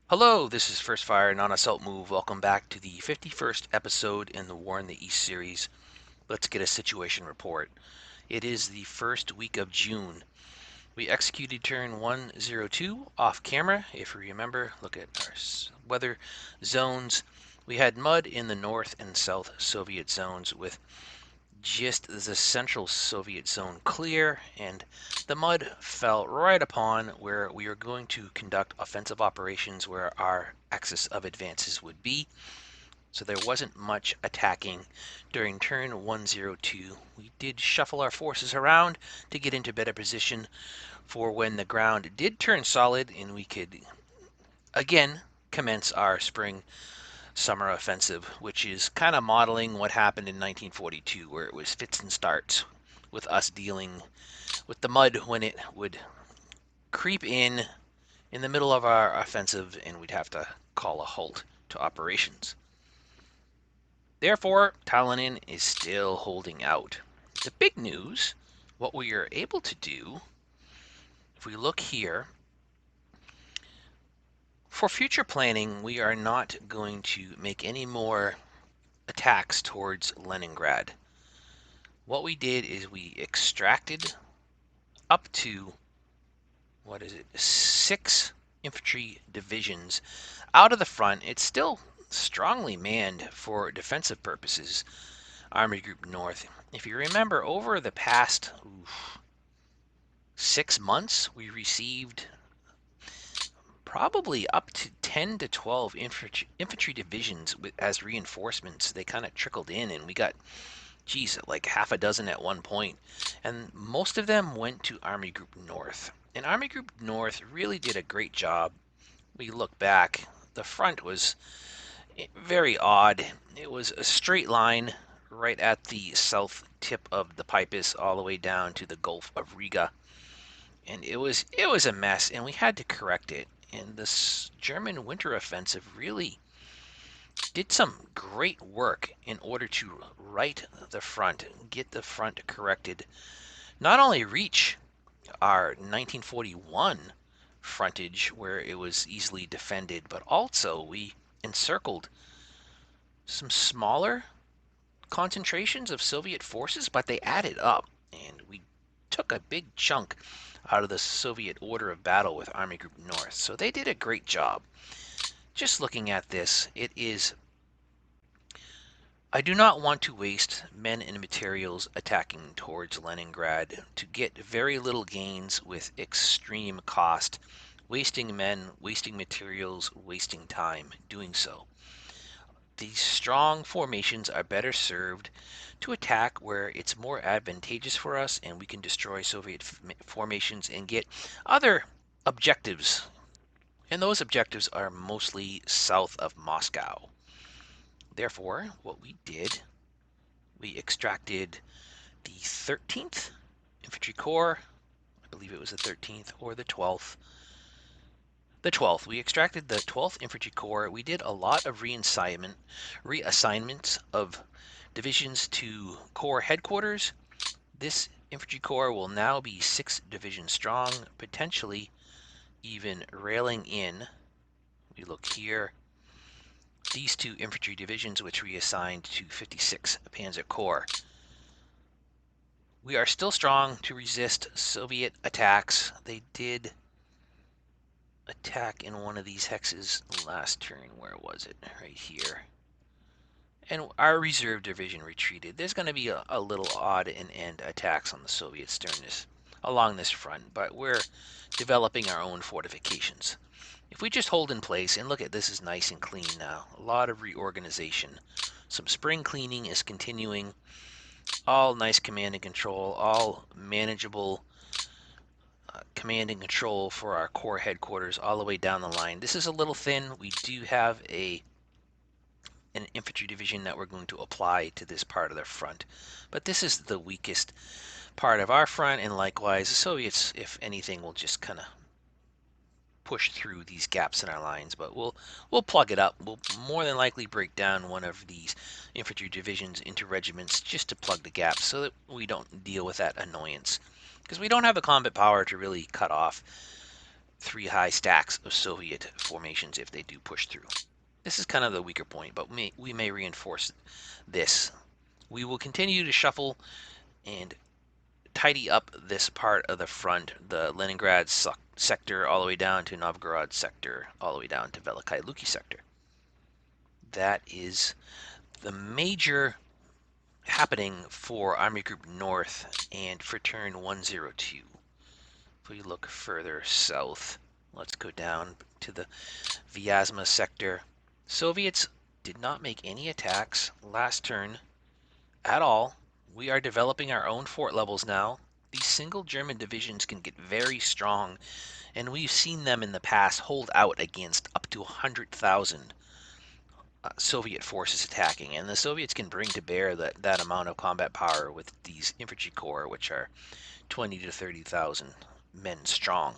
Hello, this is First Fire Non-Assault Move. Welcome back to the 51st episode in the War in the East series. Let's get a situation report. It is the first week of June. We executed turn 102 off camera. If you remember, look at our weather zones. We had mud in the North and South Soviet zones with just the central Soviet zone clear, and the mud fell right upon where we are going to conduct offensive operations where our axis of advances would be. So there wasn't much attacking during turn 102. We did shuffle our forces around to get into better position for when the ground did turn solid and we could again commence our spring summer offensive, which is kind of modeling what happened in 1942, where it was fits and starts with us dealing with the mud when it would creep in the middle of our offensive, and we'd have to call a halt to operations. Therefore, Talonin is still holding out. The big news, what we are able to do, if we look here, for future planning, we are not going to make any more attacks towards Leningrad. What we did is we extracted up to, 6 infantry divisions out of the front. It's still strongly manned for defensive purposes, Army Group North. If you remember, over the past 6 months, we received probably up to 10 to 12 infantry divisions as reinforcements. They kind of trickled in, and we got, geez, like half a dozen at one point. And most of them went to Army Group North. And Army Group North really did a great job. We look back, the front was very odd. It was a straight line right at the south tip of the Pipus all the way down to the Gulf of Riga. And it was a mess, and we had to correct it. And this German winter offensive really did some great work in order to right the front, get the front corrected, not only reach our 1941 frontage where it was easily defended, but also we encircled some smaller concentrations of Soviet forces, but they added up, and we took a big chunk out of the Soviet order of battle with Army Group North. So they did a great job. Just looking at this, I do not want to waste men and materials attacking towards Leningrad to get very little gains with extreme cost, wasting men, wasting materials, wasting time doing so. These strong formations are better served to attack where it's more advantageous for us and we can destroy Soviet formations and get other objectives. And those objectives are mostly south of Moscow. Therefore, what we did, we extracted the 13th Infantry Corps. I believe it was the 13th or the 12th. The 12th. We extracted the 12th Infantry Corps. We did a lot of reassignments of divisions to Corps headquarters. This Infantry Corps will now be 6 divisions strong, potentially even railing in. We look here. These 2 infantry divisions, which we assigned to 56 Panzer Corps. We are still strong to resist Soviet attacks. They did attack in one of these hexes last turn. Where was it? Right here. And our reserve division retreated. There's going to be a little odd and end attacks on the Soviets during this, along this front, but we're developing our own fortifications. If we just hold in place, and look at this is nice and clean now, a lot of reorganization. Some spring cleaning is continuing. All nice command and control, all manageable command and control for our Corps headquarters all the way down the line. This is a little thin. We do have an infantry division that we're going to apply to this part of the front, but this is the weakest part of our front, and likewise the Soviets, if anything, will just kind of push through these gaps in our lines, but we'll plug it up. We'll more than likely break down one of these infantry divisions into regiments just to plug the gaps so that we don't deal with that annoyance, because we don't have the combat power to really cut off 3 high stacks of Soviet formations if they do push through. This is kind of the weaker point, but we may reinforce this. We will continue to shuffle and tidy up this part of the front, the Leningrad sector all the way down to Novgorod sector, all the way down to Veliky Luki sector. That is the major happening for Army Group North and for turn 102. If we look further south, let's go down to the Vyazma sector. Soviets did not make any attacks last turn at all. We are developing our own fort levels now. These single German divisions can get very strong, and we've seen them in the past hold out against up to 100,000 Soviet forces attacking, and the Soviets can bring to bear that amount of combat power with these infantry corps, which are 20 to 30,000 men strong.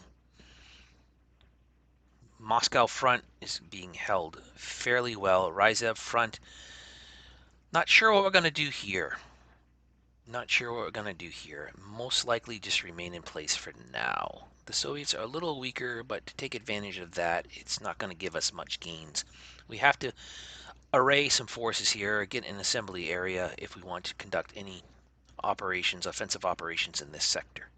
Moscow front is being held fairly well. Ryazov front, not sure what we're going to do here. Not sure what we're going to do here. Most likely just remain in place for now. The Soviets are a little weaker, but to take advantage of that, it's not going to give us much gains. We have to array some forces here, get an assembly area if we want to conduct any operations, offensive operations in this sector.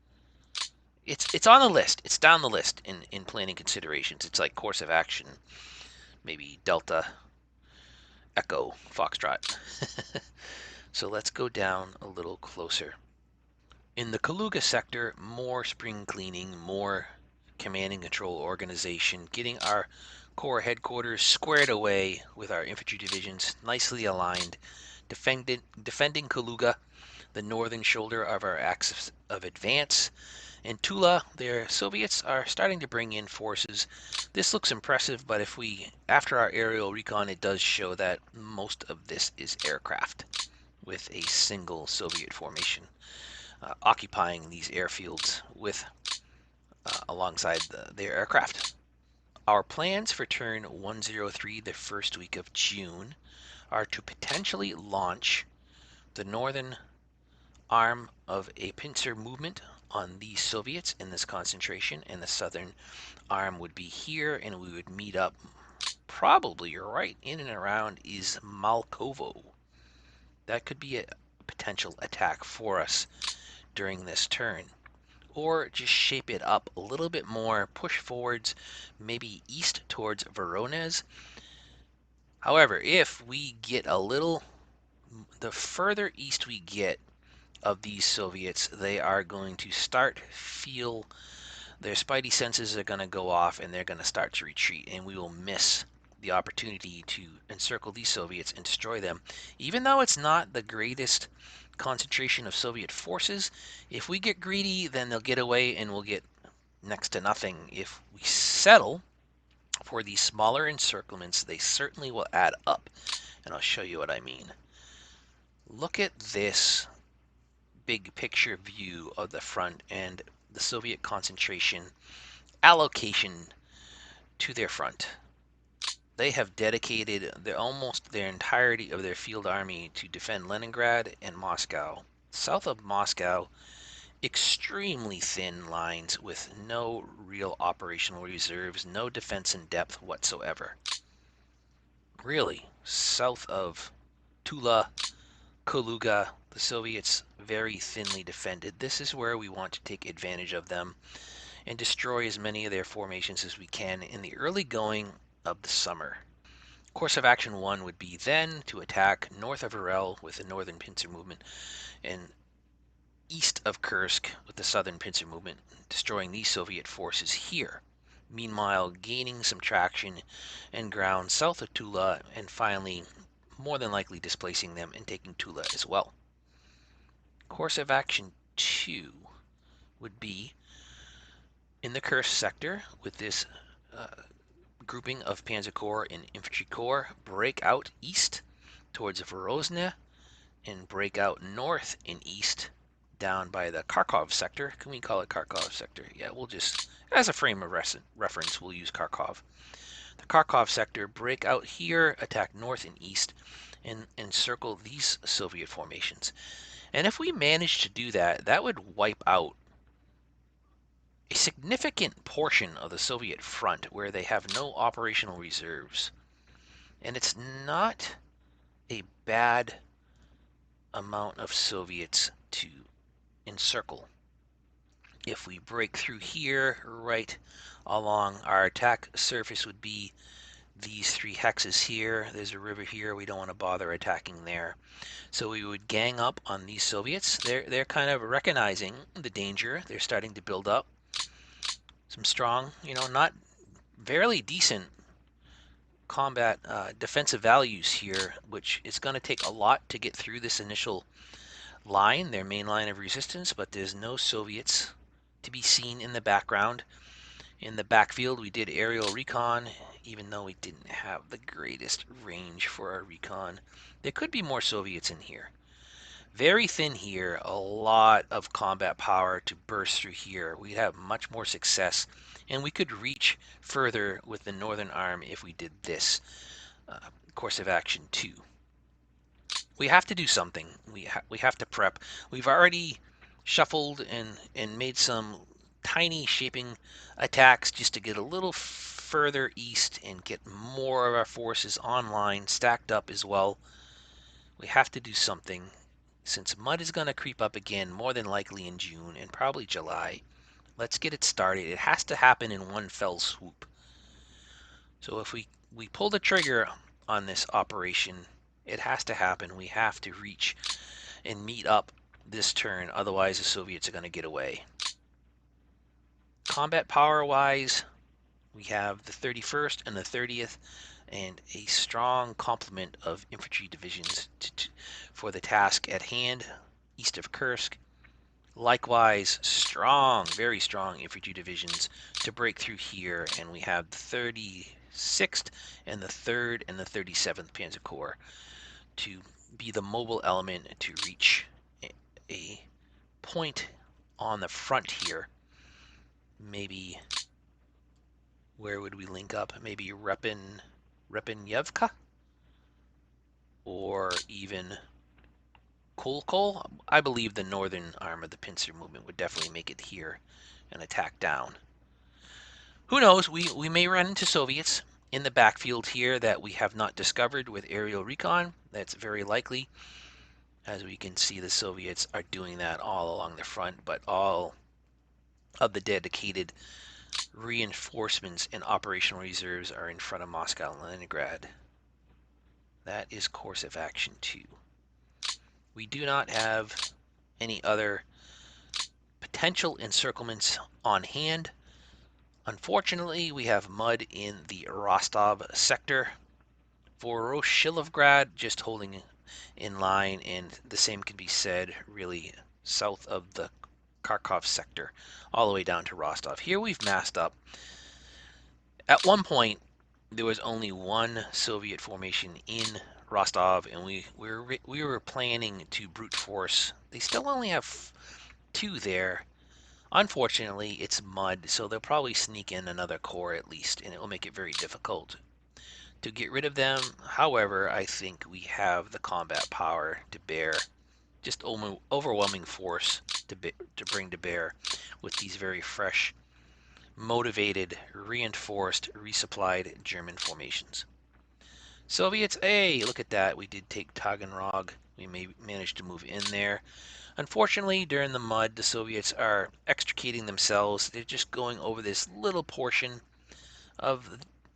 It's on the list. It's down the list in planning considerations. It's like course of action, maybe Delta, Echo, Foxtrot. So let's go down a little closer. In the Kaluga sector, more spring cleaning, more command and control organization, getting our corps headquarters squared away with our infantry divisions nicely aligned, defending Kaluga, the northern shoulder of our axis of advance. In Tula, their Soviets are starting to bring in forces. This looks impressive, but after our aerial recon, it does show that most of this is aircraft, with a single Soviet formation occupying these airfields alongside their aircraft. Our plans for turn 103, the first week of June, are to potentially launch the northern arm of a pincer movement on the Soviets in this concentration, and the southern arm would be here, and we would meet up probably right in and around Izmalkovo. That could be a potential attack for us during this turn. Or just shape it up a little bit more, push forwards, maybe east towards Voronezh. However, if we get the further east we get of these Soviets, they are going to feel their spidey senses are going to go off, and they're going to start to retreat, and we will miss the opportunity to encircle these Soviets and destroy them. Even though it's not the greatest concentration of Soviet forces, if we get greedy, then they'll get away and we'll get next to nothing. If we settle for these smaller encirclements, they certainly will add up, and I'll show you what I mean. Look at this big picture view of the front and the Soviet concentration allocation to their front. They have dedicated almost their entirety of their field army to defend Leningrad and Moscow. South of Moscow, extremely thin lines with no real operational reserves, no defense in depth whatsoever. Really, south of Tula, Kaluga, the Soviets very thinly defended. This is where we want to take advantage of them and destroy as many of their formations as we can in the early going of the summer. Course of action 1 would be then to attack north of Urel with the northern pincer movement and east of Kursk with the southern pincer movement, destroying these Soviet forces here. Meanwhile, gaining some traction and ground south of Tula, and finally, more than likely displacing them and taking Tula as well. Course of action 2 would be in the Kursk sector with this grouping of Panzer Corps and Infantry Corps, break out east towards Vorozhne and break out north and east down by the Kharkov sector. Can we call it Kharkov sector? Yeah, we'll just, as a frame of reference, we'll use Kharkov. The Kharkov sector, break out here, attack north and east, and encircle these Soviet formations. And if we manage to do that, that would wipe out a significant portion of the Soviet front where they have no operational reserves. And it's not a bad amount of Soviets to encircle. If we break through here, right along our attack surface would be these 3 hexes here. There's a river here. We don't want to bother attacking there. So we would gang up on these Soviets. They're kind of recognizing the danger. They're starting to build up some strong, not fairly decent combat defensive values here, which is going to take a lot to get through this initial line, their main line of resistance, but there's no Soviets to be seen in the background. In the backfield, we did aerial recon, even though we didn't have the greatest range for our recon. There could be more Soviets in here. Very thin here, a lot of combat power to burst through here. We'd have much more success, and we could reach further with the northern arm if we did this course of action too. We have to do something. We have to prep. We've already shuffled and made some tiny shaping attacks just to get a little further east and get more of our forces online, stacked up as well. We have to do something. Since mud is going to creep up again, more than likely in June and probably July, let's get it started. It has to happen in one fell swoop. So if we pull the trigger on this operation, it has to happen. We have to reach and meet up this turn, otherwise the Soviets are going to get away. Combat power-wise, we have the 31st and the 30th, and a strong complement of infantry divisions for the task at hand, east of Kursk. Likewise, strong, very strong infantry divisions to break through here, and we have the 36th and the 3rd and the 37th Panzer Corps to be the mobile element to reach a point on the front here. Maybe, where would we link up? Maybe Repenyevka? Or even Kolkol? I believe the northern arm of the pincer movement would definitely make it here and attack down. Who knows? We may run into Soviets in the backfield here that we have not discovered with aerial recon. That's very likely. As we can see, the Soviets are doing that all along the front, but all of the dedicated reinforcements and operational reserves are in front of Moscow and Leningrad. That is course of action 2. We do not have any other potential encirclements on hand. Unfortunately, we have mud in the Rostov sector. Voroshilовgrad just holding in line, and the same can be said really south of the Kharkov sector, all the way down to Rostov. Here we've massed up. At one point, there was only one Soviet formation in Rostov, and we were planning to brute force. They still only have 2 there. Unfortunately, it's mud, so they'll probably sneak in another corps at least, and it will make it very difficult to get rid of them. However, I think we have the combat power to bear just overwhelming force to bring to bear with these very fresh, motivated, reinforced, resupplied German formations. Soviets, hey, look at that. We did take Taganrog. We may manage to move in there. Unfortunately, during the mud, the Soviets are extricating themselves. They're just going over this little portion of,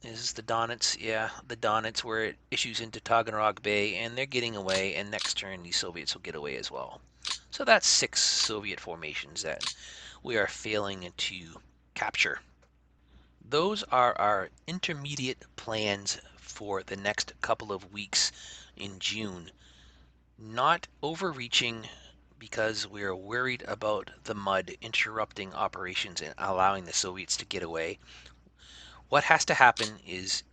is the Donets? Yeah, the Donets, where it issues into Taganrog Bay, and they're getting away, and next turn the Soviets will get away as well. So that's 6 Soviet formations that we are failing to capture. Those are our intermediate plans for the next couple of weeks in June. Not overreaching, because we're worried about the mud interrupting operations and allowing the Soviets to get away. What has to happen is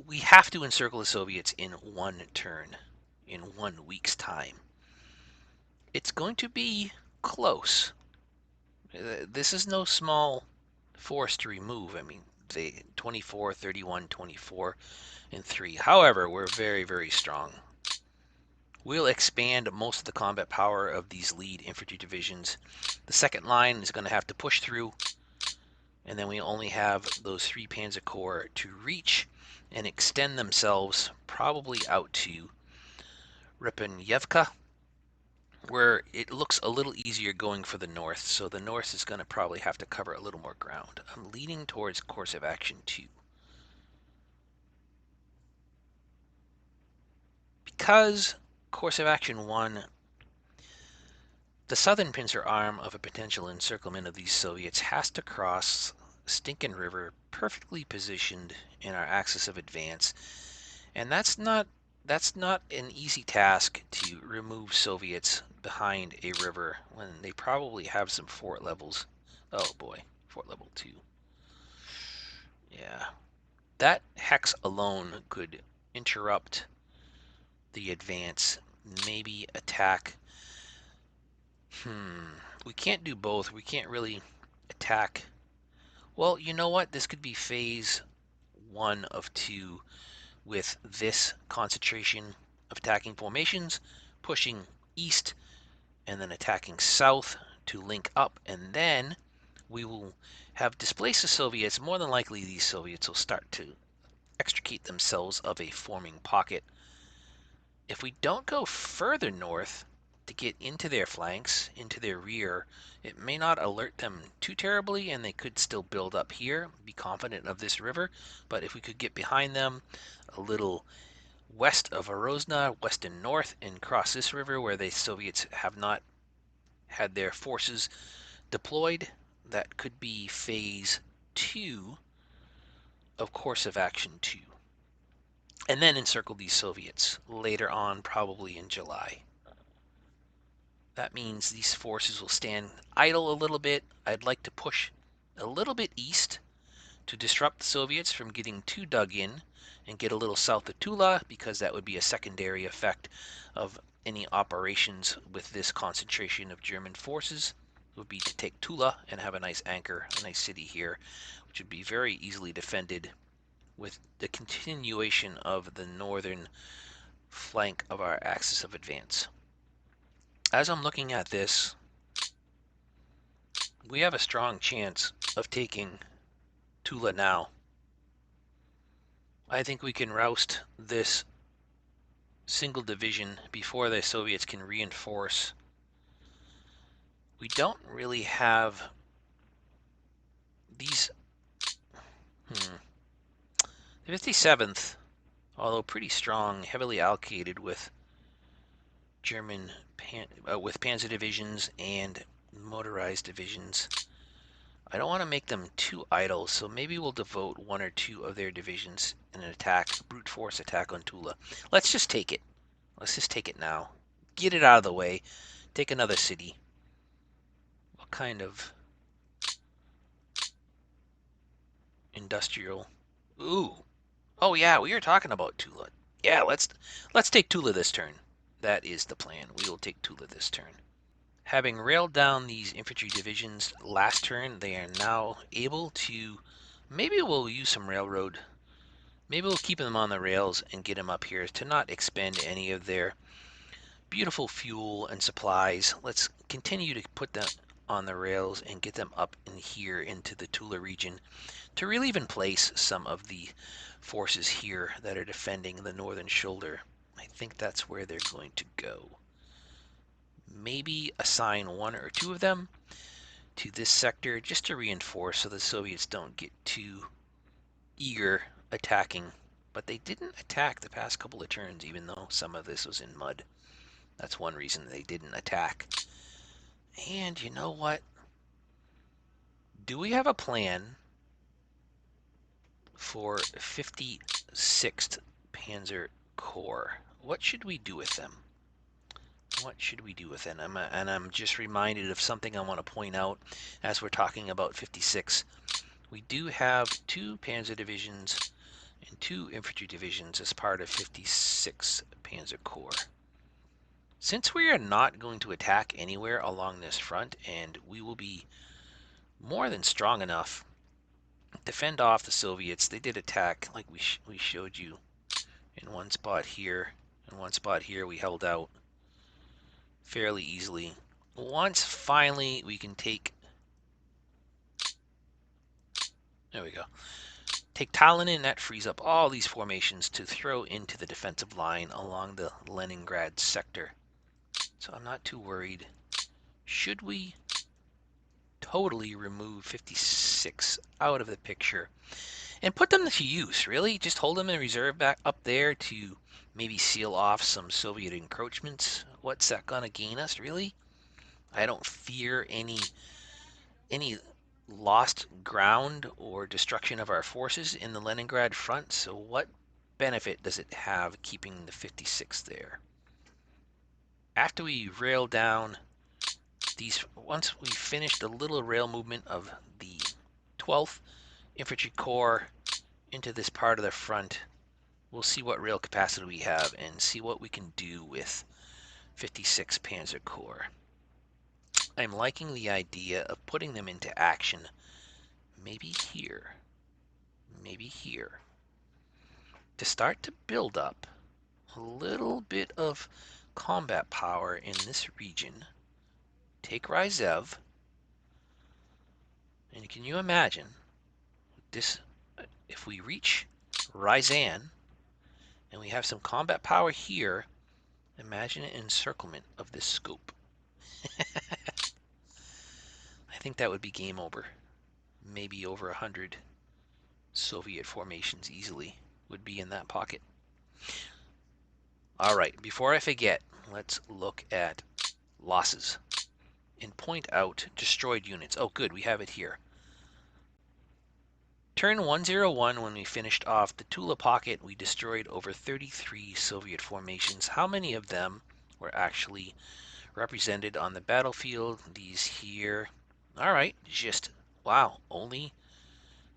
we have to encircle the Soviets in one turn, in 1 week's time. It's going to be close. This is no small force to remove. I mean, they 24, 31, 24, and 3. However, we're very, very strong. We'll expand most of the combat power of these lead infantry divisions. The second line is going to have to push through, and then we only have those 3 Panzer Corps to reach and extend themselves probably out to Ripanyevka, where it looks a little easier going for the north, so the north is going to probably have to cover a little more ground. I'm leaning towards course of action 2. Because course of action 1, the southern pincer arm of a potential encirclement of these Soviets has to cross Stinkin' River perfectly positioned in our axis of advance, and that's not an easy task to remove Soviets behind a river when they probably have some fort levels. Oh boy, fort level 2. Yeah. That hex alone could interrupt the advance, maybe attack. We can't do both. We can't really attack. Well, you know what? This could be phase 1 of 2 with this concentration of attacking formations, pushing east and then attacking south to link up, and then we will have displaced the Soviets. More than likely, these Soviets will start to extricate themselves of a forming pocket. If we don't go further north to get into their flanks, into their rear, it may not alert them too terribly, and they could still build up here, be confident of this river. But if we could get behind them a little west of Arozna, west and north, and cross this river where the Soviets have not had their forces deployed, that could be phase 2 of course of action 2. And then encircle these Soviets later on, probably in July. That means these forces will stand idle a little bit. I'd like to push a little bit east to disrupt the Soviets from getting too dug in and get a little south of Tula, because that would be a secondary effect of any operations with this concentration of German forces. It would be to take Tula and have a nice anchor, a nice city here, which would be very easily defended with the continuation of the northern flank of our axis of advance. As I'm looking at this, we have a strong chance of taking Tula now. I think we can roust this single division before the Soviets can reinforce. We don't really have these. The 57th, although pretty strong, heavily allocated with German with panzer divisions and motorized divisions. I don't want to make them too idle, so maybe we'll devote 1 or 2 of their divisions in an attack, brute force attack on Tula. Let's just take it. Let's just take it now. Get it out of the way. Take another city. What kind of industrial? Ooh. Oh yeah, we were talking about Tula. Yeah, let's take Tula this turn. That is the plan. We will take Tula this turn. Having railed down these infantry divisions last turn, they are now able to. Maybe we'll use some railroad. Maybe we'll keep them on the rails and get them up here to not expend any of their beautiful fuel and supplies. Let's continue to put them on the rails and get them up in here into the Tula region to relieve in place some of the forces here that are defending the northern shoulder. I think that's where they're going to go. Maybe assign 1 or 2 of them to this sector just to reinforce so the Soviets don't get too eager attacking. But they didn't attack the past couple of turns, even though some of this was in mud. That's one reason they didn't attack. And you know what? Do we have a plan for 56th Panzer Corps? What should we do with them? What should we do with them? And I'm just reminded of something I want to point out as we're talking about 56. We do have 2 Panzer divisions and 2 infantry divisions as part of 56 Panzer Corps. Since we are not going to attack anywhere along this front, and we will be more than strong enough to fend off the Soviets. They did attack, like we showed you in one spot here. In one spot here, we held out fairly easily. Once finally we can take, there we go, take Tallinn in, that frees up all these formations to throw into the defensive line along the Leningrad sector. So I'm not too worried. Should we totally remove 56 out of the picture and put them to use? Really? Just hold them in reserve back up there to maybe seal off some Soviet encroachments? What's that gonna gain us, really? I don't fear any lost ground or destruction of our forces in the Leningrad front, so what benefit does it have keeping the 56 there? After we rail down these, once we finish the little rail movement of the 12th Infantry Corps into this part of the front, we'll see what rail capacity we have and see what we can do with 56 Panzer Corps. I'm liking the idea of putting them into action maybe here, maybe here, to start to build up a little bit of combat power in this region. Take Ryzev, and can you imagine this, if we reach Ryazan and we have some combat power here, imagine an encirclement of this scope. I think that would be game over. Maybe over 100 Soviet formations easily would be in that pocket. All right, before I forget, let's look at losses and point out destroyed units. Oh, good, we have it here. Turn 101, when we finished off the Tula pocket, we destroyed over 33 Soviet formations. How many of them were actually represented on the battlefield? These here. All right, just, wow, only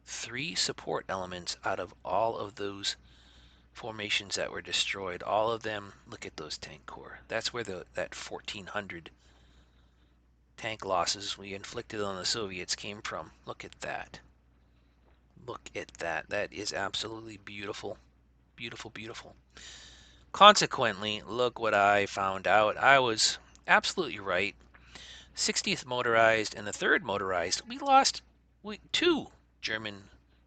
3 support elements out of all of those formations that were destroyed. All of them, look at those tank corps. That's where that 1,400 tank losses we inflicted on the Soviets came from. Look at that. Look at that. That is absolutely beautiful. Beautiful, beautiful. Consequently, look what I found out. I was absolutely right. 60th Motorized and the 3rd Motorized, we lost 2 German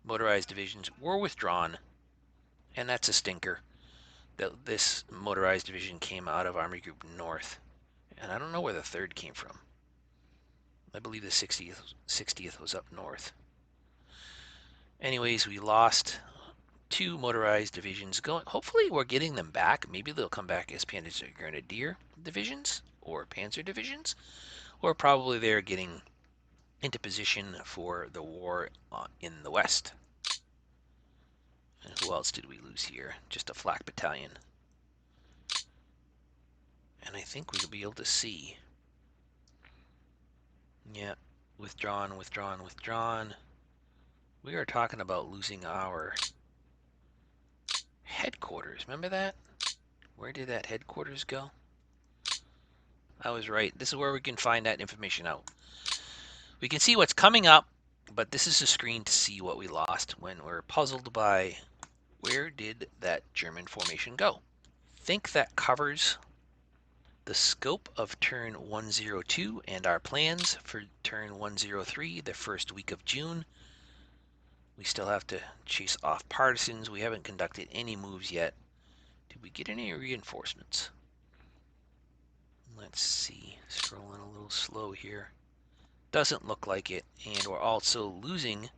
motorized divisions were withdrawn, and that's a stinker. This motorized division came out of Army Group North, and I don't know where the 3rd came from. I believe the 60th was up north. Anyways, we lost 2 motorized divisions going. Hopefully we're getting them back. Maybe they'll come back as Panzer Grenadier divisions or Panzer divisions, or probably they're getting into position for the war in the west. And who else did we lose here? Just a flak battalion. And I think we'll be able to see. Yeah, withdrawn, withdrawn, withdrawn. We are talking about losing our headquarters. Remember that? Where did that headquarters go? I was right. This is where we can find that information out. We can see what's coming up, but this is a screen to see what we lost when we're puzzled by where did that German formation go. Think that covers the scope of turn 102 and our plans for turn 103, the first week of June. We still have to chase off partisans. We haven't conducted any moves yet. Did we get any reinforcements? Let's see. Scrolling a little slow here. Doesn't look like it. And we're also losing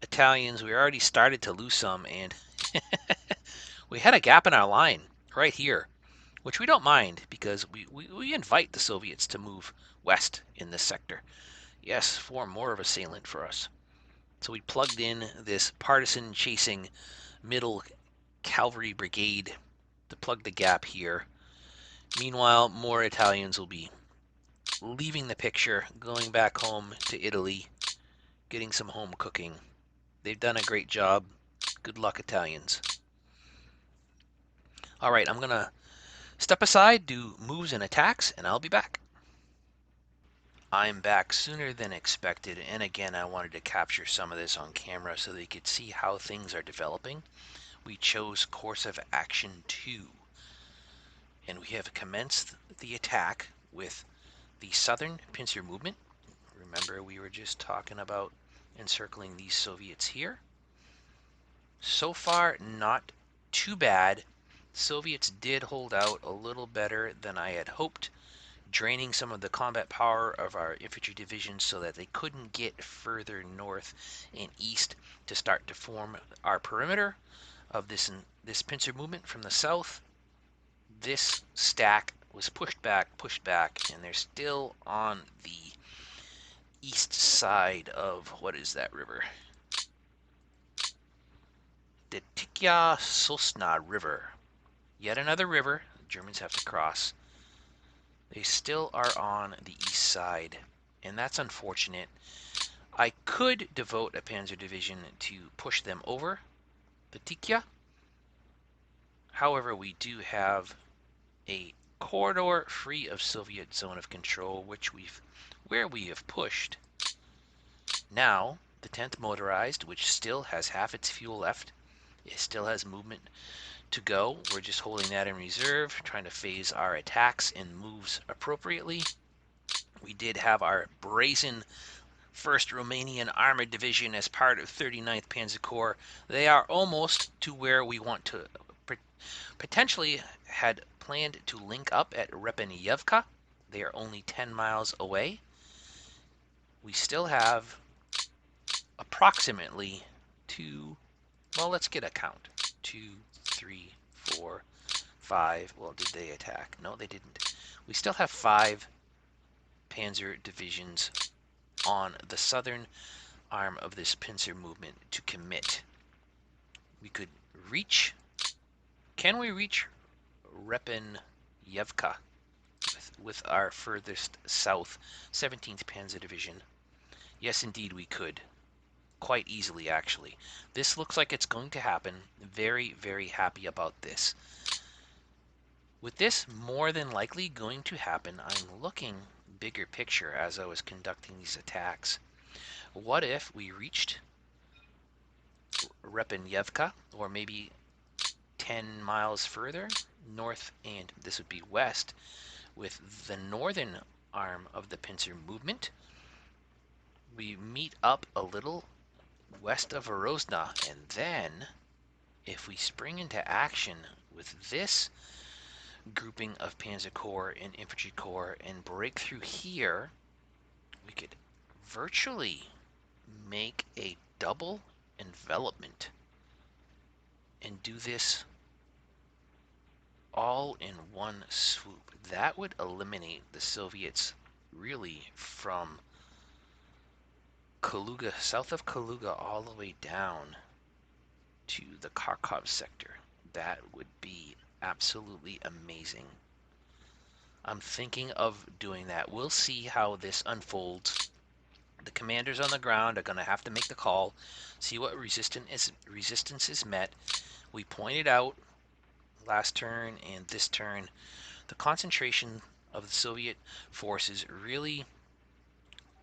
Italians. We already started to lose some, and we had a gap in our line right here, which we don't mind because we invite the Soviets to move west in this sector. Yes, form more of a salient for us. So we plugged in this partisan chasing middle cavalry brigade to plug the gap here. Meanwhile, more Italians will be leaving the picture, going back home to Italy, getting some home cooking. They've done a great job. Good luck, Italians. All right, I'm going to step aside, do moves and attacks, and I'll be back. I'm back sooner than expected, and again, I wanted to capture some of this on camera so that you could see how things are developing. We chose course of action 2. and we have commenced the attack with the southern pincer movement. Remember, we were just talking about encircling these Soviets here. So far, not too bad. Soviets did hold out a little better than I had hoped, draining some of the combat power of our infantry divisions so that they couldn't get further north and east to start to form our perimeter of this pincer movement from the south. This stack was pushed back, and they're still on the east side of, what is that river? The Tikya Sosna River. Yet another river the Germans have to cross. They still are on the east side, and that's unfortunate. I could devote a panzer division to push them over the Tikya. However, we do have a corridor free of Soviet zone of control, where we have pushed. Now, the 10th Motorized, which still has half its fuel left, it still has movement to go. We're just holding that in reserve, trying to phase our attacks and moves appropriately. We did have our brazen 1st Romanian Armored Division as part of 39th Panzer Corps. They are almost to where we want to potentially had planned to link up at Repeniyevka. They are only 10 miles away. We still have approximately well, let's get a count. 2, 3, 4, 5. Well, did they attack? No, they didn't. We still have 5 panzer divisions on the southern arm of this pincer movement to commit. We could reach. Can we reach Repeniyevka with our furthest south 17th Panzer Division? Yes, indeed, we could. Quite easily, actually. This looks like it's going to happen. Very, very happy about this. With this more than likely going to happen, I'm looking bigger picture as I was conducting these attacks. What if we reached Repeniyevka, or maybe 10 miles further north, and this would be west, with the northern arm of the pincer movement? We meet up a little west of Vorozna, and then if we spring into action with this grouping of Panzer Corps and Infantry Corps and break through here, we could virtually make a double envelopment and do this all in one swoop. That would eliminate the Soviets really from Kaluga, south of Kaluga, all the way down to the Kharkov sector. That would be absolutely amazing. I'm thinking of doing that. We'll see how this unfolds. The commanders on the ground are going to have to make the call, see what resistance is met. We pointed out last turn and this turn the concentration of the Soviet forces really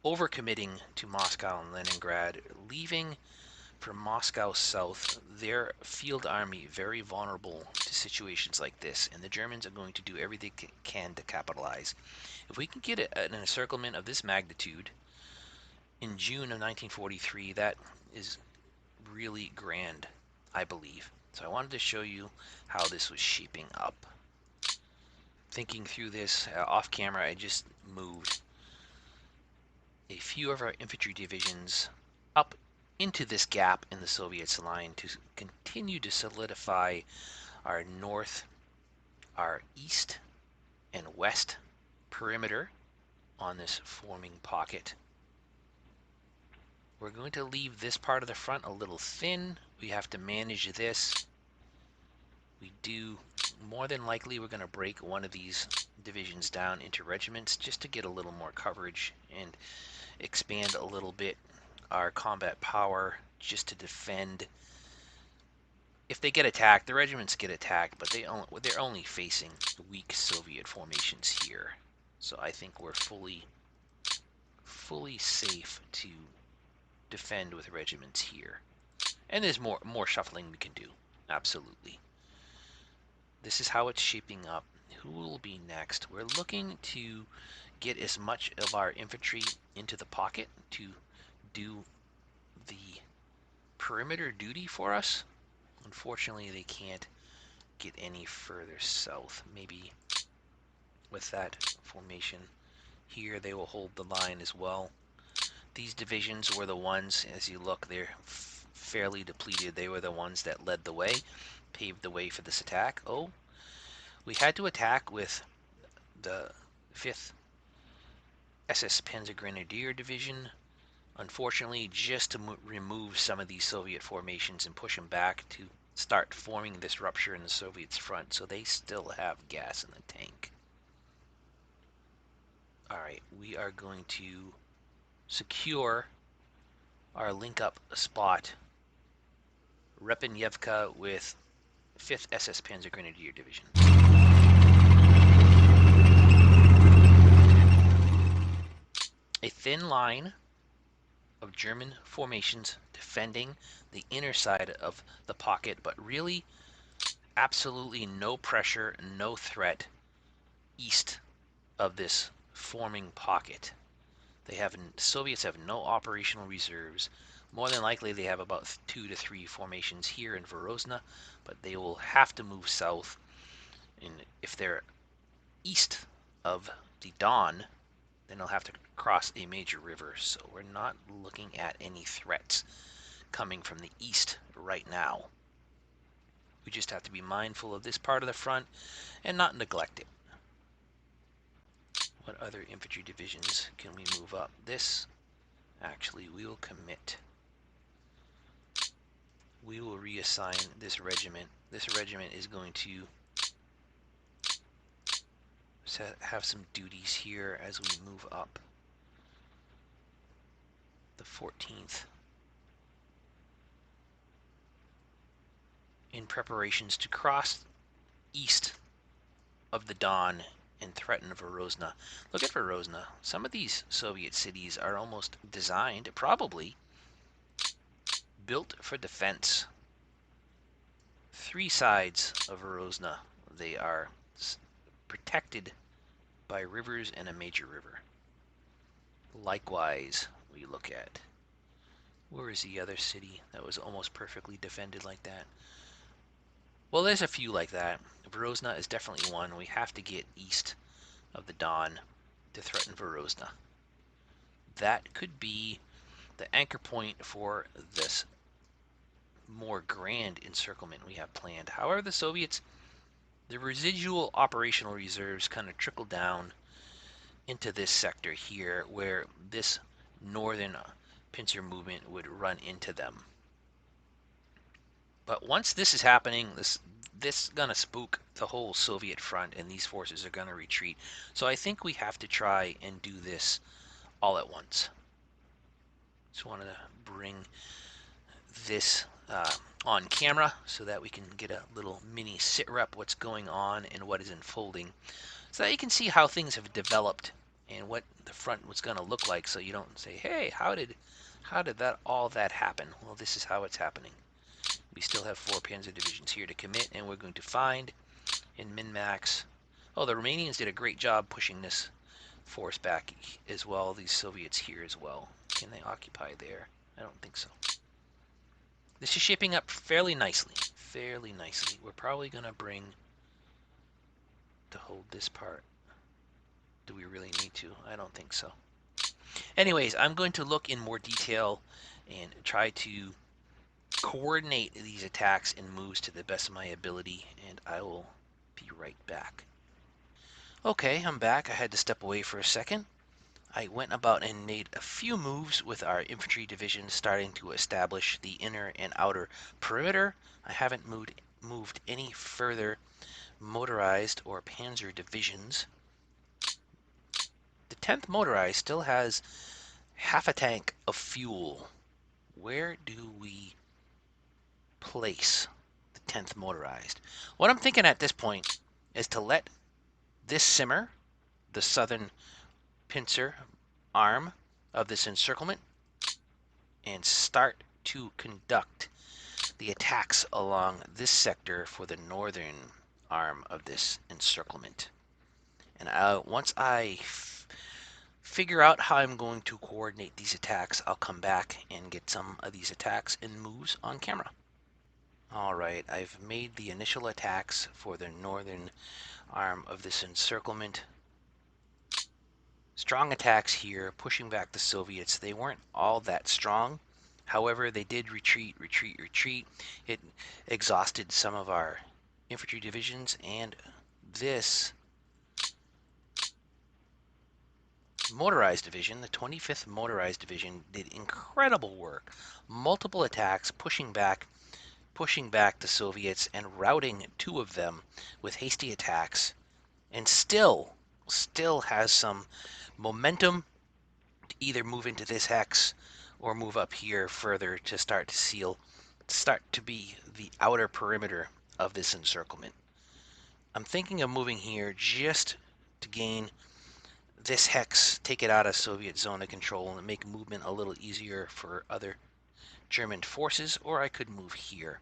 overcommitting to Moscow and Leningrad, leaving for Moscow south their field army very vulnerable to situations like this, and the Germans are going to do everything they can to capitalize. If we can get an encirclement of this magnitude in June of 1943, that is really grand, I believe. So I wanted to show you how this was shaping up. Thinking through this off camera, I just moved a few of our infantry divisions up into this gap in the Soviets' line to continue to solidify our north, our east, and west perimeter on this forming pocket. We're going to leave this part of the front a little thin. We have to manage this. More than likely, we're going to break one of these divisions down into regiments just to get a little more coverage and expand a little bit our combat power just to defend. If they get attacked, the regiments get attacked, but they're only facing weak Soviet formations here. So I think we're fully safe to defend with regiments here. And there's more shuffling we can do. Absolutely. This is how it's shaping up. Who will be next? We're looking to get as much of our infantry into the pocket to do the perimeter duty for us. Unfortunately, they can't get any further south. Maybe with that formation here, they will hold the line as well. These divisions were the ones, as you look, they're fairly depleted. They were the ones that led the way, paved the way for this attack. Oh, we had to attack with the 5th SS Panzer Grenadier Division. Unfortunately, just to remove some of these Soviet formations and push them back to start forming this rupture in the Soviets' front, so they still have gas in the tank. Alright, we are going to secure our link-up spot, Repenyevka with 5th SS Panzer Grenadier Division. A thin line of German formations defending the inner side of the pocket, but really absolutely no pressure, no threat east of this forming pocket. Soviets have no operational reserves. More than likely they have about 2 to 3 formations here in Verozna, but they will have to move south. And if they're east of the Don, then they'll have to cross a major river. So we're not looking at any threats coming from the east right now. We just have to be mindful of this part of the front and not neglect it. What other infantry divisions can we move up? This, actually, we will commit. We will reassign this regiment. This regiment is going to have some duties here as we move up. The 14th. In preparations to cross east of the Don and threaten Verozna. Look at Verozna. Some of these Soviet cities are almost designed, probably built for defense. 3 sides of Verozna, they are protected by rivers and a major river. Likewise, we look at, where is the other city that was almost perfectly defended like that? Well, there's a few like that. Verozna is definitely one. We have to get east of the Don to threaten Verozna. That could be the anchor point for this more grand encirclement we have planned. However, the Soviets, the residual operational reserves kind of trickle down into this sector here, where this northern pincer movement would run into them. But once this is happening, this is gonna spook the whole Soviet front, and these forces are gonna retreat. So I think we have to try and do this all at once. Just wanted to bring this on camera so that we can get a little mini sit rep what's going on and what is unfolding, so that you can see how things have developed and what the front was going to look like, so you don't say, hey, how did all that happen? Well, this is how it's happening. We still have 4 panzer divisions here to commit, and we're going to find in min-max. Oh, the Romanians did a great job pushing this force back as well. These Soviets here as well. Can they occupy there? I don't think so. This is shaping up fairly nicely. Fairly nicely. We're probably going to bring to hold this part. Do we really need to? I don't think so. Anyways, I'm going to look in more detail and try to coordinate these attacks and moves to the best of my ability, and I will be right back. Okay, I'm back. I had to step away for a second. I went about and made a few moves with our infantry division, starting to establish the inner and outer perimeter. I haven't moved any further motorized or panzer divisions. The 10th motorized still has half a tank of fuel. Where do we place the 10th motorized? What I'm thinking at this point is to let this simmer, the southern pincer arm of this encirclement, and start to conduct the attacks along this sector for the northern arm of this encirclement. And once I figure out how I'm going to coordinate these attacks, I'll come back and get some of these attacks and moves on camera. Alright, I've made the initial attacks for the northern arm of this encirclement. Strong attacks here, pushing back the Soviets. They weren't all that strong. However, they did retreat. It exhausted some of our infantry divisions, and this motorized division, the 25th Motorized Division, did incredible work. Multiple attacks, pushing back the Soviets and routing two of them with hasty attacks, and still has some momentum to either move into this hex or move up here further to start to be the outer perimeter of this encirclement. I'm thinking of moving here just to gain this hex, take it out of Soviet zone of control, and make movement a little easier for other German forces, or I could move here.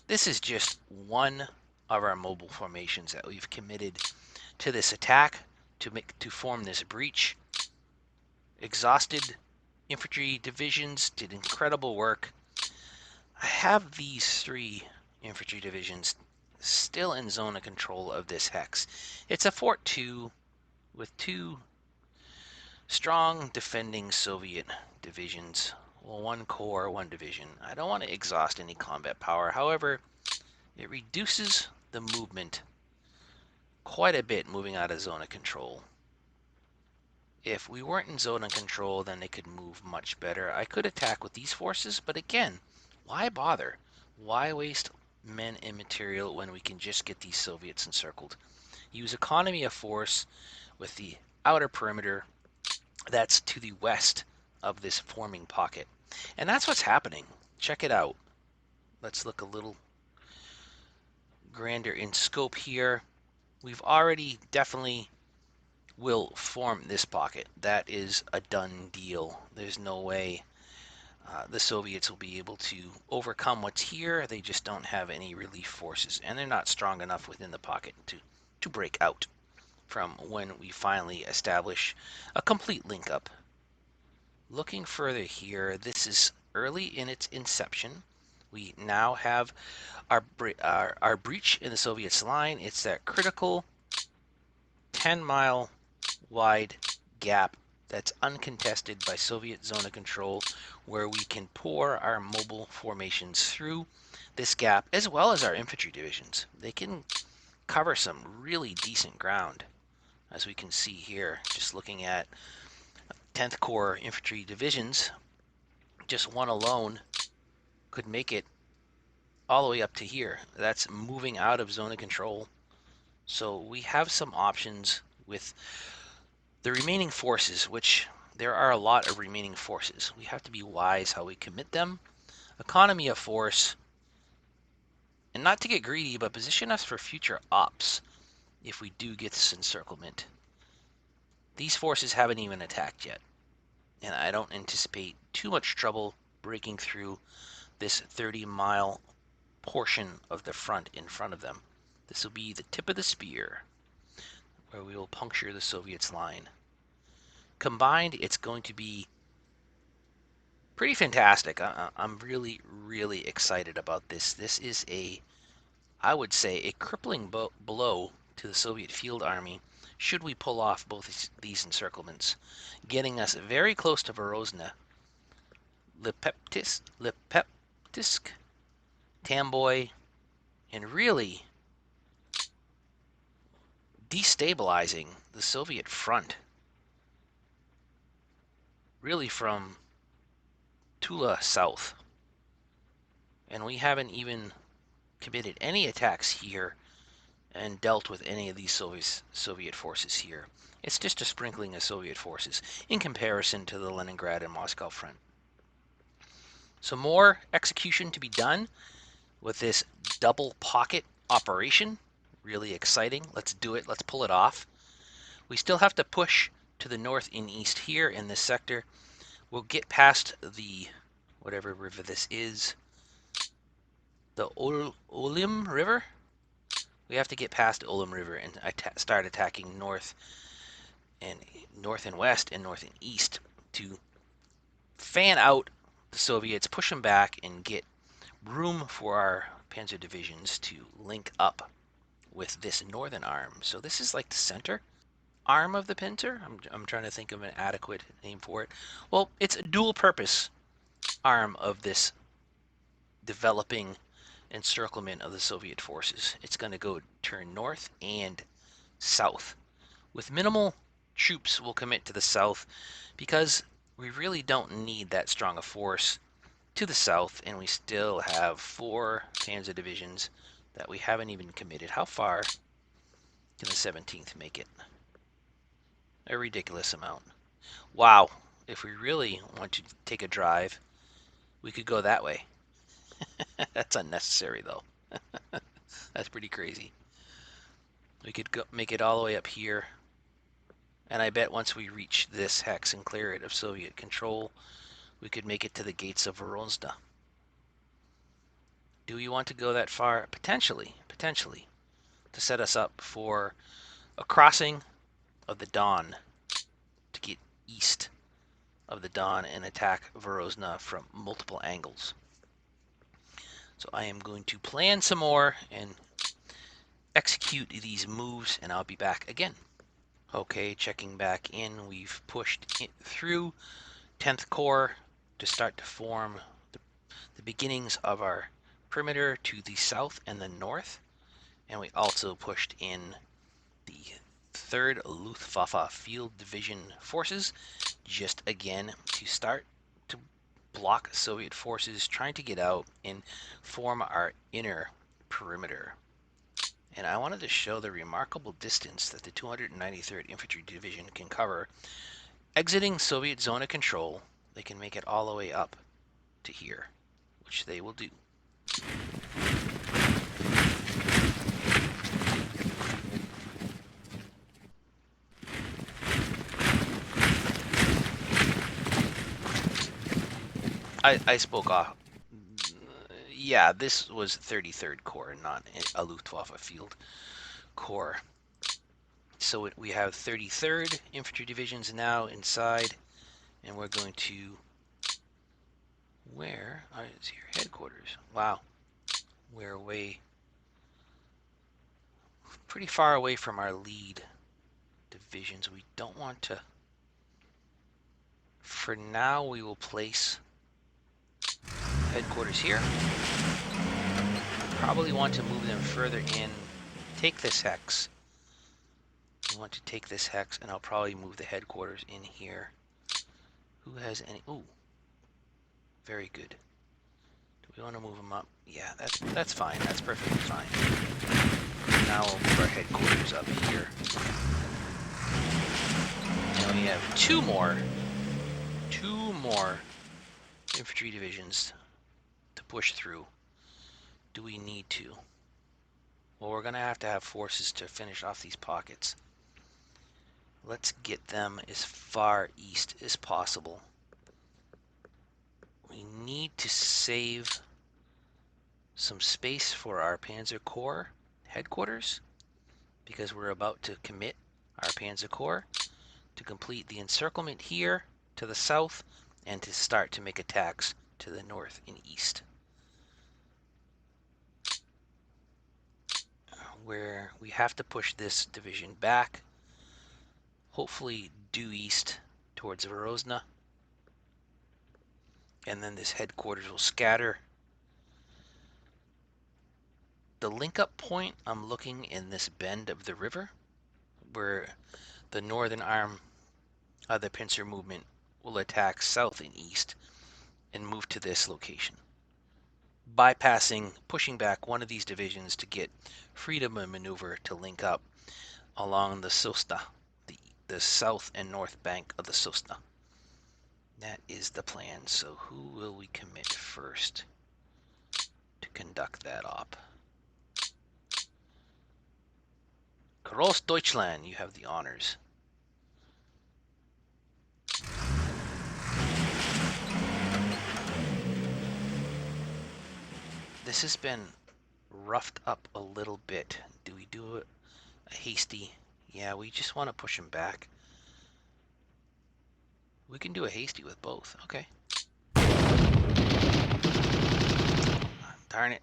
This is just one of our mobile formations that we've committed to this attack to form this breach. Exhausted infantry divisions did incredible work. I have these three infantry divisions still in zone of control of this hex. It's a Fort 2 with two strong defending Soviet divisions. Well, one corps, one division. I don't want to exhaust any combat power. However, it reduces the movement quite a bit moving out of zone of control. If we weren't in zone of control, then they could move much better. I could attack with these forces, but again, why bother? Why waste men and material when we can just get these Soviets encircled? Use economy of force with the outer perimeter that's to the west of this forming pocket. And that's what's happening. Check it out. Let's look a little grander in scope here. We've already definitely will form this pocket. That is a done deal. There's no way the Soviets will be able to overcome what's here. They just don't have any relief forces, and they're not strong enough within the pocket to break out from when we finally establish a complete link up. Looking further here, this is early in its inception. We now have our breach in the Soviets' line. It's that critical 10-mile wide gap that's uncontested by Soviet zone of control, where we can pour our mobile formations through this gap, as well as our infantry divisions. They can cover some really decent ground, as we can see here, just looking at 10th Corps infantry divisions. Just one alone could make it all the way up to here. That's moving out of zone of control. So we have some options with the remaining forces, which there are a lot of remaining forces. We have to be wise how we commit them. Economy of force, and not to get greedy, but position us for future ops if we do get this encirclement. These forces haven't even attacked yet, and I don't anticipate too much trouble breaking through this 30-mile portion of the front in front of them. This will be the tip of the spear, where we will puncture the Soviets' line. Combined, it's going to be pretty fantastic. I'm really, really excited about this. This is I would say, a crippling blow to the Soviet field army should we pull off both these encirclements, getting us very close to Vorozna, Lipetsk, Tamboy, and really destabilizing the Soviet front, really from Tula south. And we haven't even committed any attacks here and dealt with any of these Soviet forces here. It's just a sprinkling of Soviet forces in comparison to the Leningrad and Moscow front. So more execution to be done with this double pocket operation. Really exciting. Let's do it. Let's pull it off. We still have to push to the north and east here in this sector. We'll get past the whatever river this is, the Olim River. We have to get past Ullum River and start attacking north and west and north and east to fan out the Soviets, push them back, and get room for our panzer divisions to link up with this northern arm. So this is like the center arm of the pincer. I'm trying to think of an adequate name for it. Well, it's a dual purpose arm of this developing encirclement of the Soviet forces. It's going to go turn north and south. With minimal troops, we'll commit to the south because we really don't need that strong a force to the south, and we still have 4 panzer divisions that we haven't even committed. How far can the 17th make it? A ridiculous amount. Wow, if we really want to take a drive, we could go that way. That's unnecessary, though. That's pretty crazy. We could go make it all the way up here, and I bet once we reach this hex and clear it of Soviet control, we could make it to the gates of Vorozhna. Do we want to go that far? Potentially, to set us up for a crossing of the Don, to get east of the Don and attack Vorozhna from multiple angles. So I am going to plan some more and execute these moves, and I'll be back again. Okay, checking back in. We've pushed it through 10th Corps to start to form the beginnings of our perimeter to the south and the north. And we also pushed in the 3rd Luftwaffe Field Division forces, just again to start to block Soviet forces trying to get out and form our inner perimeter. And I wanted to show the remarkable distance that the 293rd Infantry Division can cover. Exiting Soviet zone of control, they can make it all the way up to here, which they will do. I spoke off. Yeah, this was 33rd Corps, not a Luftwaffe Field Corps. So we have 33rd Infantry Divisions now inside, and we're going to... Where is your headquarters? Wow. We're pretty far away from our lead divisions. We don't want to... For now, we will place headquarters here. Probably want to move them further in. Take this hex. We want to take this hex, and I'll probably move the headquarters in here. Who has any... Ooh. Very good. Do we want to move them up? Yeah, that's fine. That's perfectly fine. Now we'll move our headquarters up here. And we have two more infantry divisions to push through. Do we need to? Well, we're going to have forces to finish off these pockets. Let's get them as far east as possible. We need to save some space for our Panzer Corps headquarters, because we're about to commit our Panzer Corps to complete the encirclement here to the south and to start to make attacks to the north and east, where we have to push this division back, hopefully due east towards Vorozhna, and then this headquarters will scatter. The link-up point, I'm looking in this bend of the river, where the northern arm of the pincer movement will attack south and east and move to this location, bypassing, pushing back one of these divisions to get freedom of maneuver to link up along the Sosna, the south and north bank of the Sosna. That is the plan. So who will we commit first to conduct that op? Groß Deutschland, you have the honors. This has been roughed up a little bit. Do we do a hasty? Yeah, we just want to push him back. We can do a hasty with both. Okay. Darn it.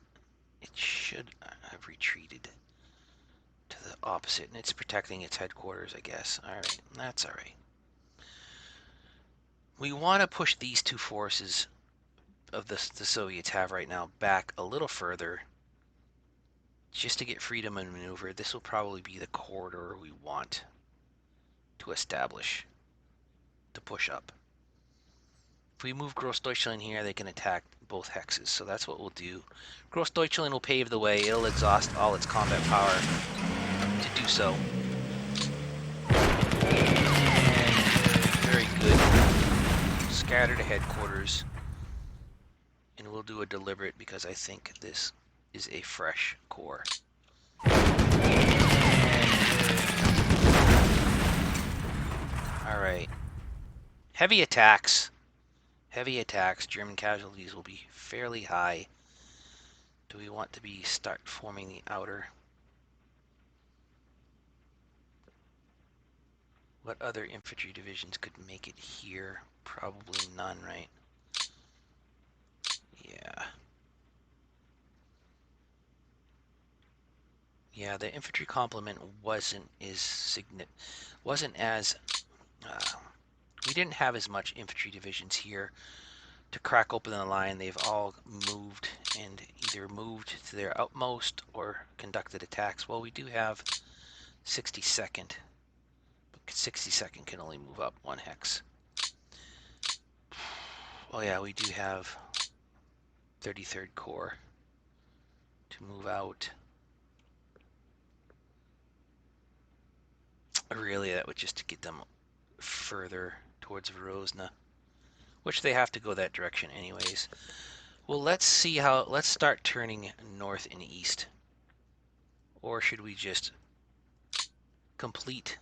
It should have retreated to the opposite, and it's protecting its headquarters, I guess. Alright, that's alright. We want to push these two forces of the Soviets have right now back a little further just to get freedom and maneuver. This will probably be the corridor we want to establish to push up. If we move Grossdeutschland here, they can attack both hexes, so that's what we'll do. Grossdeutschland will pave the way. It'll exhaust all its combat power to do so. And very good. Scatter to headquarters. And we'll do a deliberate because I think this is a fresh core. Alright. Heavy attacks. Heavy attacks. German casualties will be fairly high. Do we want to start forming the outer? What other infantry divisions could make it here? Probably none, right? Yeah. Yeah, the infantry complement wasn't as we didn't have as much infantry divisions here to crack open the line. They've all moved and either moved to their utmost or conducted attacks. Well, we do have 62nd. 62nd can only move up 1 hex. Oh yeah, we do have 33rd Corps to move out. Really, that would just get them further towards Verozna, which they have to go that direction anyways. Well, let's start turning north and east. Or should we just complete?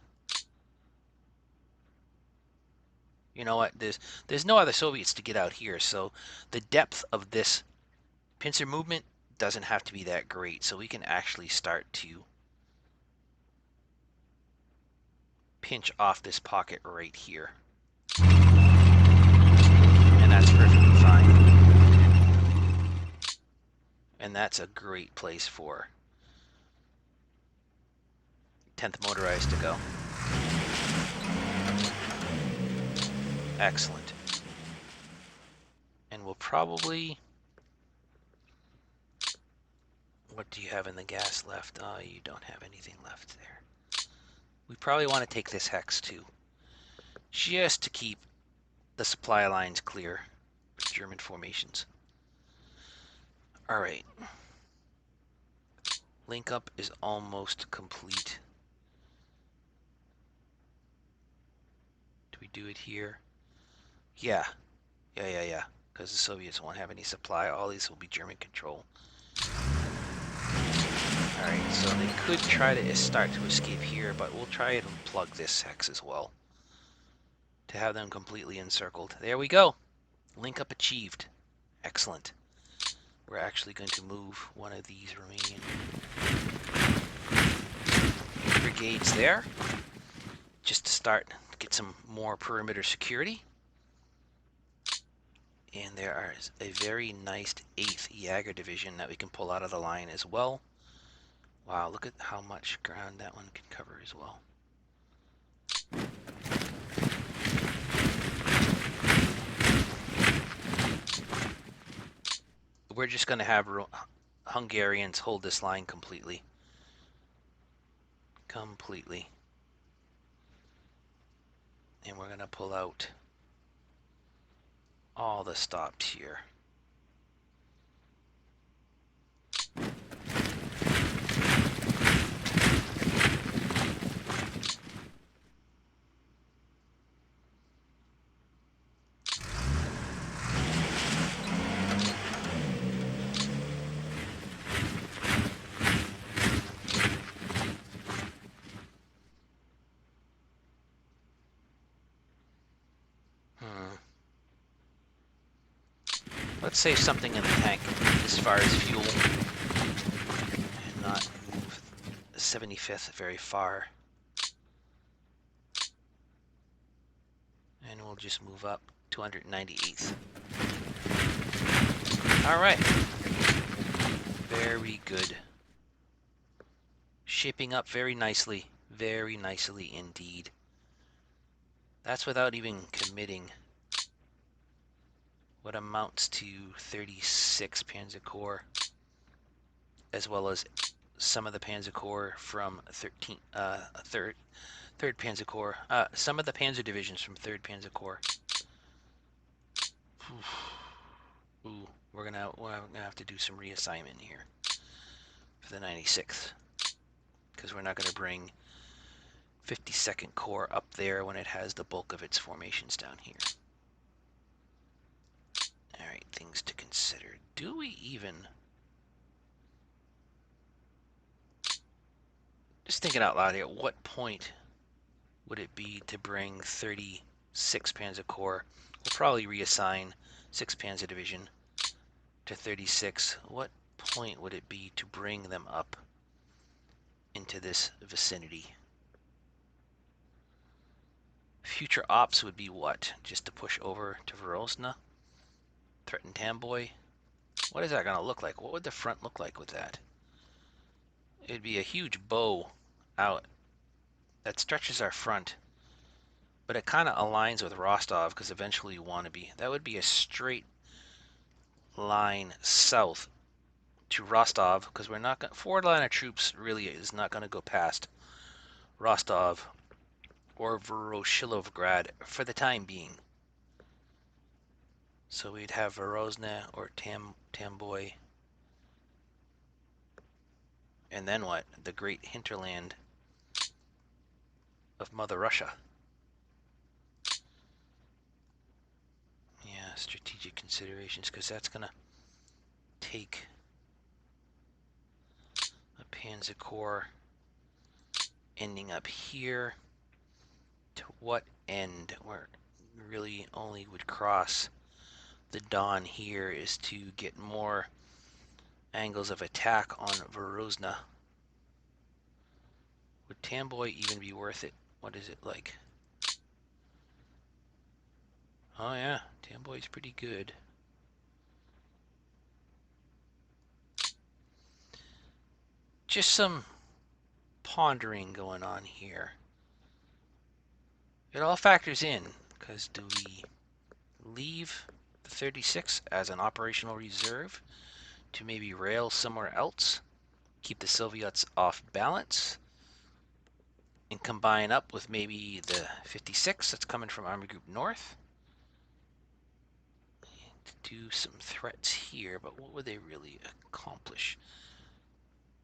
You know what, there's no other Soviets to get out here, so the depth of this pincer movement doesn't have to be that great, so we can actually start to pinch off this pocket right here. And that's perfectly fine. And that's a great place for 10th Motorized to go. Excellent. And we'll probably... What do you have in the gas left? You don't have anything left there. We probably want to take this hex too, just to keep the supply lines clear with German formations. Alright. Link up is almost complete. Do we do it here? Yeah. Yeah. Because the Soviets won't have any supply. All these will be German control. Alright, so they could try to start to escape here, but we'll try and plug this hex as well to have them completely encircled. There we go. Link up achieved. Excellent. We're actually going to move one of these Romanian brigades there just to get some more perimeter security. And there is a very nice 8th Jaeger division that we can pull out of the line as well. Wow, look at how much ground that one can cover as well. We're just going to have Hungarians hold this line completely. And we're going to pull out all the stops here. Let's save something in the tank as far as fuel. 75th very far. And we'll just move up to 198th. All right. Very good. Shaping up very nicely indeed. That's without even committing what amounts to 36 Panzer Corps, as well as some of the Panzer Corps from 3rd Panzer Corps, some of the Panzer divisions from 3rd Panzer Corps. Ooh, we're gonna have to do some reassignment here for the 96th, because we're not gonna bring 52nd Corps up there when it has the bulk of its formations down here. All right, things to consider. Do we even... Just thinking out loud here, what point would it be to bring 36 Panzer Corps? We'll probably reassign 6th Panzer Division to 36. What point would it be to bring them up into this vicinity? Future ops would be what? Just to push over to Verozna? Threaten Tamboy? What is that going to look like? What would the front look like with that? It'd be a huge bow out that stretches our front, but it kind of aligns with Rostov, because eventually you want to be... That would be a straight line south to Rostov, because we're not going... Forward line of troops really is not going to go past Rostov or Voroshilovgrad for the time being. So we'd have Verozna or Tamboy. And then what? The great hinterland of Mother Russia. Yeah, strategic considerations, because that's going to take a Panzer Corps ending up here. To what end? Where really only would cross the Don here is to get more angles of attack on Verozna. Would Tamboy even be worth it? What is it like? Oh yeah, Tamboy's pretty good. Just some pondering going on here. It all factors in, because do we leave the 36 as an operational reserve to maybe rail somewhere else, keep the Soviets off balance, and combine up with maybe the 56 that's coming from Army Group North? Do some threats here, but what would they really accomplish?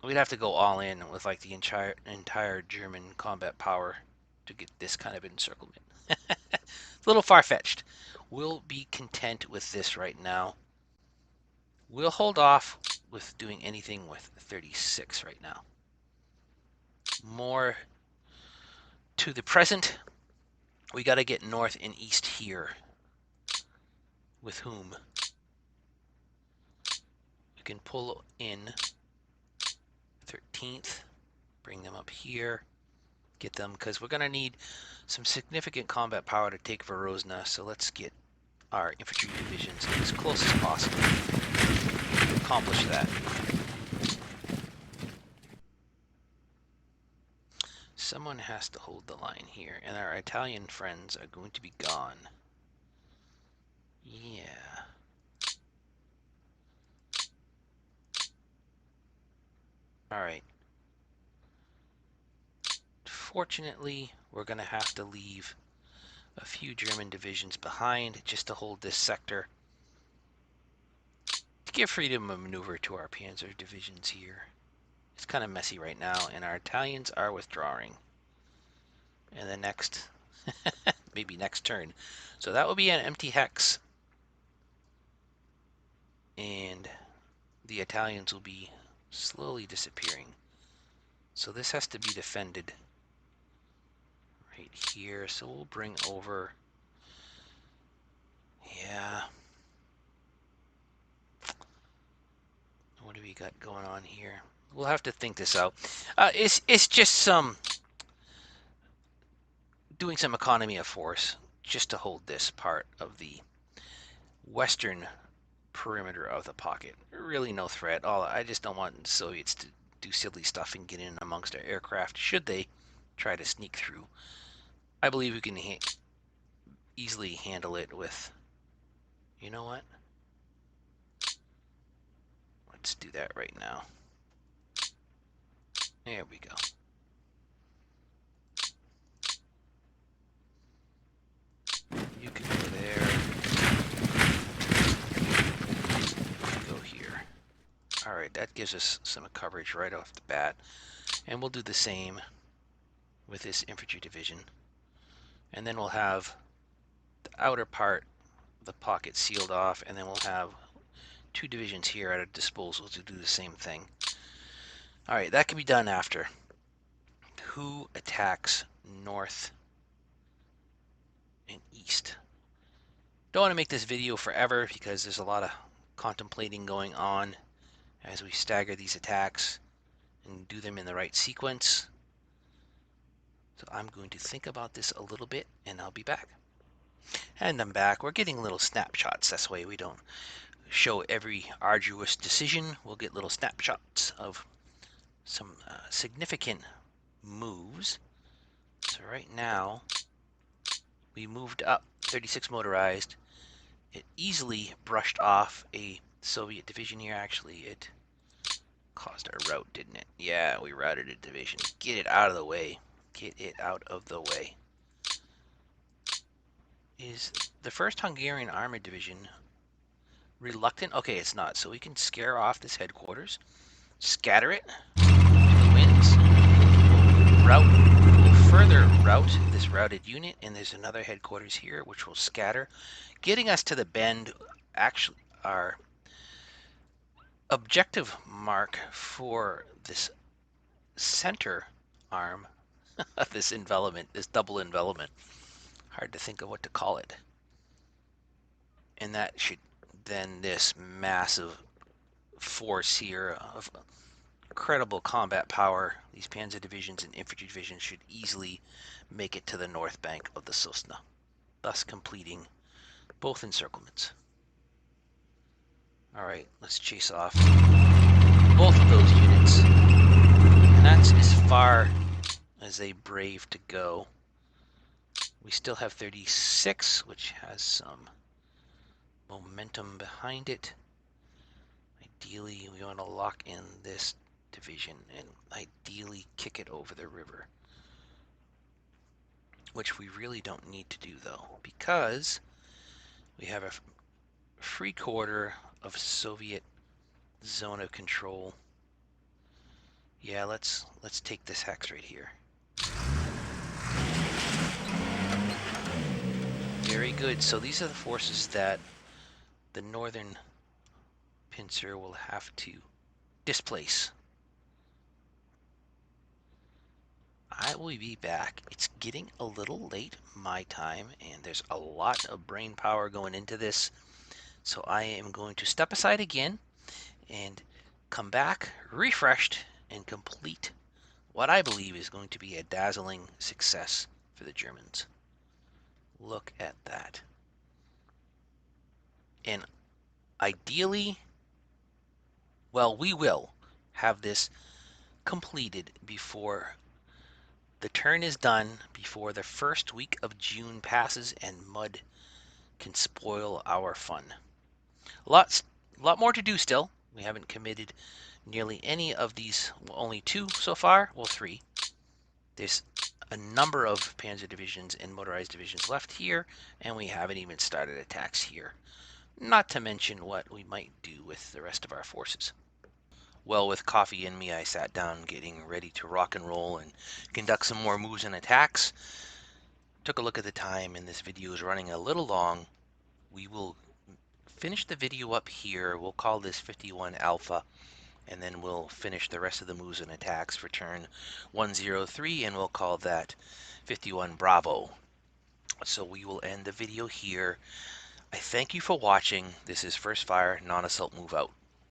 We'd have to go all in with like the entire German combat power to get this kind of encirclement. It's a little far-fetched. We'll be content with this right now. We'll hold off with doing anything with 36 right now. More to the present, we got to get north and east here. With whom? We can pull in 13th, bring them up here, get them, because we're going to need some significant combat power to take Verozna, so let's get our infantry divisions as close as possible to accomplish that. Someone has to hold the line here, and our Italian friends are going to be gone. Yeah. Alright. Fortunately, we're going to have to leave a few German divisions behind just to hold this sector, to give freedom of maneuver to our panzer divisions here. It's kind of messy right now, and our Italians are withdrawing. And the next, maybe next turn. So that will be an empty hex. And the Italians will be slowly disappearing. So this has to be defended right here. So we'll bring over, yeah. What do we got going on here? We'll have to think this out. It's just doing some economy of force just to hold this part of the western perimeter of the pocket. Really no threat. I just don't want Soviets to do silly stuff and get in amongst our aircraft should they try to sneak through. I believe we can easily handle it with, you know what? Let's do that right now. There we go. You can go there. Go here. All right, that gives us some coverage right off the bat. And we'll do the same with this infantry division. And then we'll have the outer part of the pocket sealed off, and then we'll have 2 divisions here at our disposal to do the same thing. All right, that can be done after. Who attacks north and east? Don't want to make this video forever because there's a lot of contemplating going on as we stagger these attacks and do them in the right sequence. So I'm going to think about this a little bit and I'll be back. And I'm back. We're getting little snapshots. That's why we don't show every arduous decision. We'll get little snapshots of some significant moves. So right now, we moved up 36 motorized. It easily brushed off a Soviet division here. Actually, it caused our rout, didn't it? Yeah, we routed a division. Get it out of the way. Get it out of the way. Is the 1st Hungarian Armored Division reluctant? Okay, it's not. So we can scare off this headquarters, scatter it to the winds, we'll further route this routed unit, and there's another headquarters here which will scatter, getting us to the bend. Actually, our objective mark for this center arm of this envelopment, this double envelopment, hard to think of what to call it, and that should then this massive force here of incredible combat power. These panzer divisions and infantry divisions should easily make it to the north bank of the Susna, thus completing both encirclements. All right, let's chase off both of those units, and that's as far as they brave to go. We still have 36, which has some momentum behind it. Ideally, we want to lock in this division and ideally kick it over the river, which we really don't need to do though, because we have a free quarter of Soviet zone of control. Yeah, let's take this hex right here. Very good. So these are the forces that the northern pincer will have to displace. I will be back. It's getting a little late my time, and there's a lot of brain power going into this. So I am going to step aside again and come back refreshed and complete what I believe is going to be a dazzling success for the Germans. Look at that. And ideally, well, we will have this completed before the turn is done, before the first week of June passes and mud can spoil our fun. A lot more to do still. We haven't committed nearly any of these, only 2 so far, well 3. There's a number of panzer divisions and motorized divisions left here, and we haven't even started attacks here. Not to mention what we might do with the rest of our forces. Well, with coffee in me, I sat down getting ready to rock and roll and conduct some more moves and attacks. Took a look at the time, and this video is running a little long. We will finish the video up here. We'll call this 51 Alpha, and then we'll finish the rest of the moves and attacks for turn 103, and we'll call that 51 Bravo. So we will end the video here. I thank you for watching. This is First Fire Non-Assault Move Out.